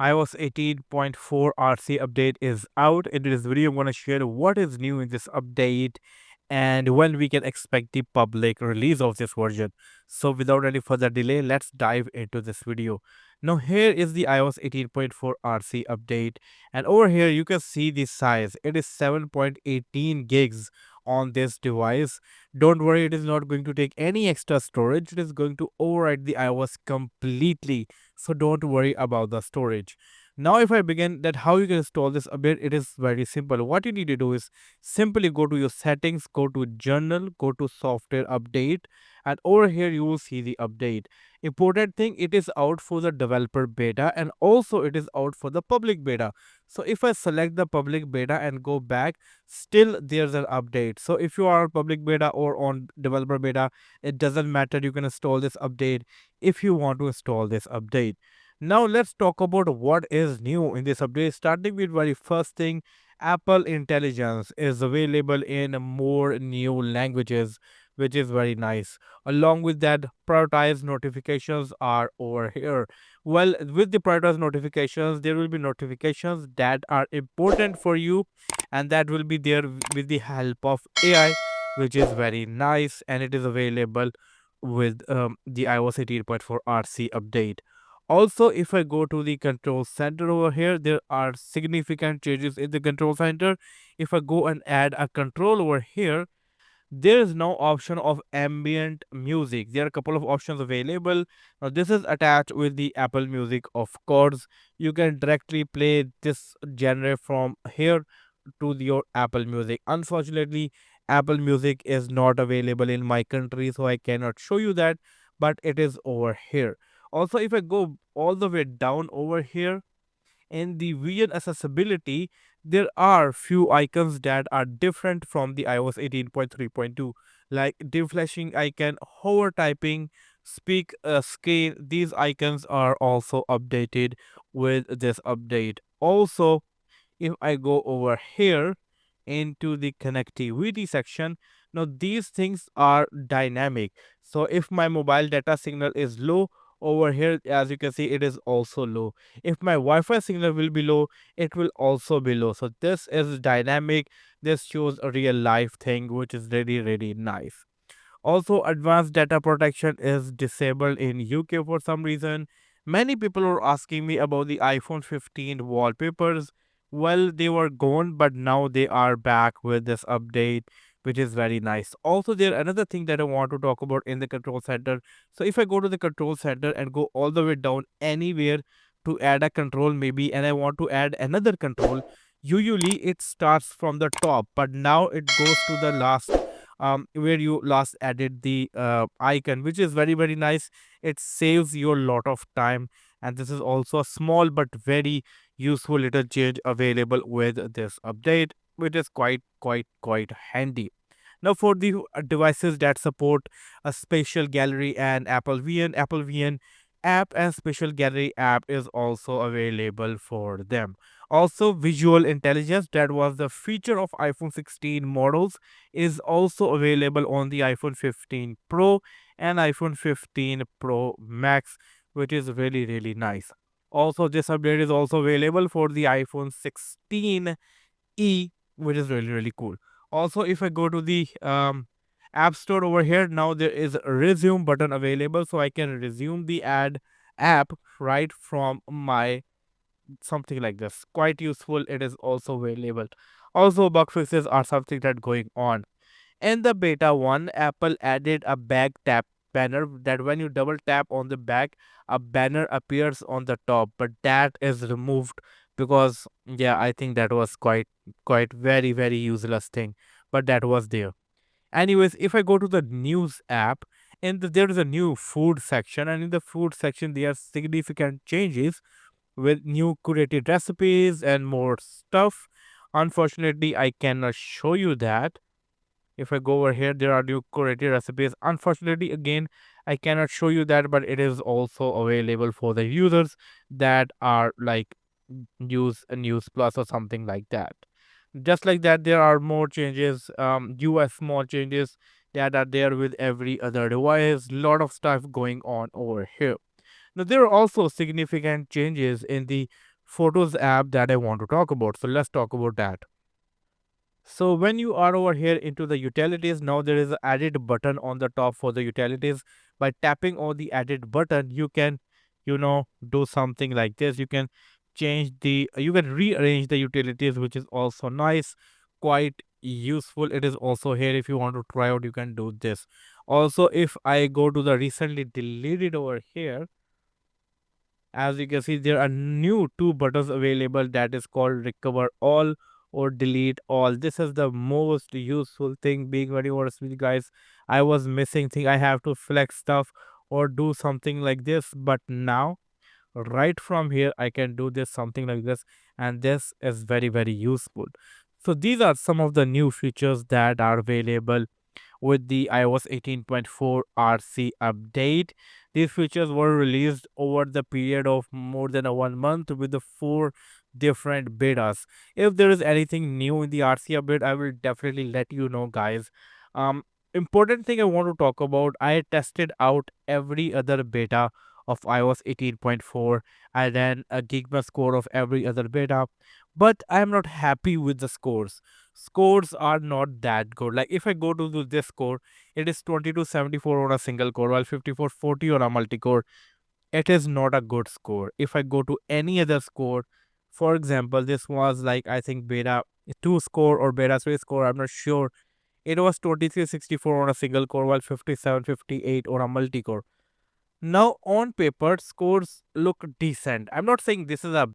iOS 18.4 RC update is out. In this video, I'm going to share what is new in this update and when we can expect the public release of this version. So without any further delay, let's dive into this video. Now here is the iOS 18.4 RC update, and over here you can see the size. It is 7.18 gigs on this device. Don't worry, it is not going to take any extra storage. It is going to override the iOS completely, so don't worry about the storage. Now if I begin that how you can install this update, it is very simple. What you need to do is simply go to your settings, go to journal, go to software update, and over here you will see the update. Important thing, it is out for the developer beta and also it is out for the public beta. So if I select the public beta and go back, still there's an update. So if you are on public beta or on developer beta, it doesn't matter, you can install this update if you want to install this update. Now let's talk about what is new in this update. Starting with very first thing, Apple Intelligence is available in more new languages, which is very nice. Along with that, prioritized notifications are over here. Well, with the prioritized notifications, there will be notifications that are important for you, and that will be there with the help of AI, which is very nice, and it is available with the iOS 18.4 RC update. Also, if I go to the control center over here, there are significant changes in the control center. If I go and add a control over here, there is no option of ambient music. There are a couple of options available. Now this is attached with the Apple Music, of course. You can directly play this genre from here to your Apple Music. Unfortunately, Apple Music is not available in my country, so I cannot show you that, but it is over here. Also, if I go all the way down over here, in the vision accessibility, there are few icons that are different from the iOS 18.3.2, like dim flashing icon, hover typing, speak scale. These icons are also updated with this update. Also, if I go over here into the connectivity section, now these things are dynamic. So if my mobile data signal is low, over here as you can see it is also low. If my Wi-Fi signal will be low, it will also be low. So this is dynamic. This shows a real life thing, which is really nice. Also, advanced data protection is disabled in UK for some reason. Many people were asking me about the iPhone 15 wallpapers. Well, they were gone, but now they are back with this update, which is very nice. Also, there another thing that I want to talk about in the control center. So if I go to the control center and go all the way down anywhere to add a control maybe, and I want to add another control, usually it starts from the top, but now it goes to the last, where you last added the icon, which is very nice. It saves you a lot of time, and this is also a small but very useful little change available with this update, which is quite handy. Now for the devices that support a spatial gallery and Apple VN app and spatial gallery app is also available for them. Also, visual intelligence, that was the feature of iPhone 16 models, is also available on the iPhone 15 Pro and iPhone 15 Pro Max, which is really nice. Also, this update is also available for the iPhone 16e, which is really cool. Also, if I go to the App Store over here, now there is a resume button available, so I can resume the app right from my something like this. Quite useful. It is also available. Also, bug fixes are something that going on. In the beta 1, Apple added a back tap banner that when you double tap on the back, a banner appears on the top, but that is removed because yeah, I think that was quite very useless thing, but that was there. Anyways, if I go to the news app, and there is a new food section, and in the food section there are significant changes with new curated recipes and more stuff. Unfortunately, I cannot show you that. If I go over here, there are new curated recipes. Unfortunately, again, I cannot show you that, but it is also available for the users that are like use a News Plus or something like that. Just like that, there are more changes, US small changes that are there with every other device. Lot of stuff going on over here. Now, there are also significant changes in the Photos app that I want to talk about. So let's talk about that. So when you are over here into the utilities, now there is an added button on the top for the utilities. By tapping on the added button, you can, do something like this. You can you can rearrange the utilities, which is also nice, quite useful. It is also here. If you want to try out, you can do this. Also, if I go to the recently deleted over here, as you can see, there are new two buttons available, that is called recover all or delete all. This is the most useful thing, being very honest with you guys. I was missing thing. I have to flex stuff or do something like this, but now right from here I can do this something like this, and this is very very useful. So these are some of the new features that are available with the iOS 18.4 RC update. These features were released over the period of more than a 1 month with the 4 different betas. If there is anything new in the RC update, I will definitely let you know, guys. Um, Important thing I want to talk about, I tested out every other beta of iOS 18.4 and then a Geekbench score of every other beta, but I am not happy with the scores are not that good. Like if I go to this score, it is 2274 on a single core, while 5440 on a multi-core. It is not a good score. If I go to any other score, for example, this was like I think beta 2 score or beta 3 score, I'm not sure. It was 2364 on a single core, while 5758 on a multi-core. Now on paper, scores look decent. I'm not saying this is a